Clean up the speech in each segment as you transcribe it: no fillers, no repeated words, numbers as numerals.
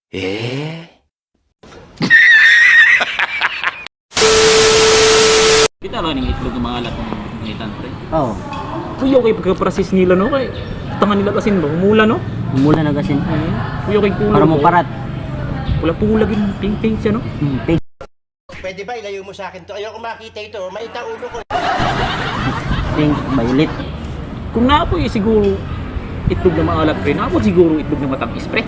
Kita ba ning itlog ng mga alat ng ngitan, pre? Oo. Kuya kay pagka-process nila, no? Kay tangan nila kasi no, mula, no? Mula na gasin. Kuya kay kulo. Para mo parat. Wala pula gin ping-ping siya, no? Pig. Pwede ba ilayo mo sa akin to? Ayoko makita ito. Maita ulo ko. Pink. Violet. Kung naapoy siguro itlog ng mga alat, pre, naapoy siguro itlog ng matamis, pre.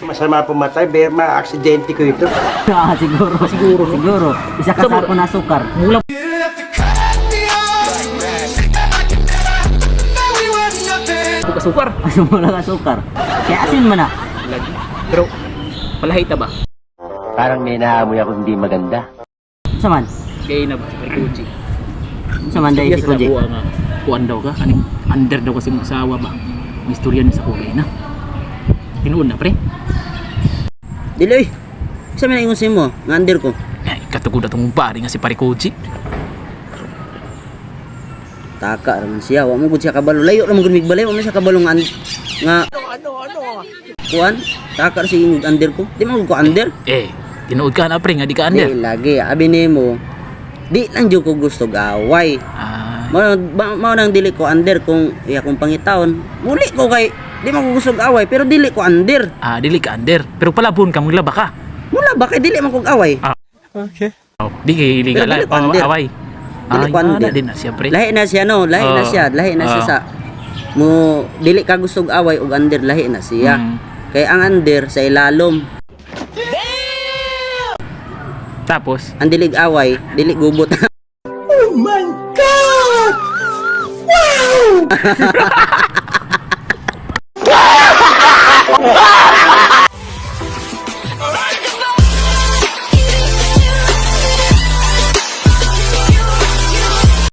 Masama pumatay, berma, aksidente ko ito. Siguro. Siguro, no? Siguro. Isa ka sako na sukar. Mula sukar. Mula ka sukar. Kaya asin man na. Lagi. Pero palahita ba? Parang may naamoy ako hindi maganda. Saman. Kaya na ba si Koji? Saman dahil si Koji. Kuan daw ka, kaning under daw kasi mong asawa ba? May istorya niya sa kulay na. Tinuod na, pre. Dili. Isa man ingon sa mo, nga under ko. Eh, katugod atong pari nga si Pare Koji. Taka raman siya, wa mo gud siya kabalo. Layo ra mo gud migbalay, wa mo siya kabalo nga ano. Kuan, taka ra si under ko. Di man ko under. Eh, tinuod ka na, pre, nga di ka under. Di lagi, abi nimo. Di lang jud ko gusto gaway. Mao nang dili ko under kung iya kong pangitaon. Muli ko kay di man ko gusto gaway pero dili ko under. Dili ka under. Pero palabon ka, mula ba ka? Mula ba kay dili man ko gaway. Oh, di kay Pero liga dili ko under. away. Dili ko under. Din na siya, pre. Lahi na siya no, lahi na siya sa mo dili ka gusto gaway og under lahi na siya. Kay ang under sa ilalom. Tapos, Ang dilig away, dili gubot. Oh my god! Wow!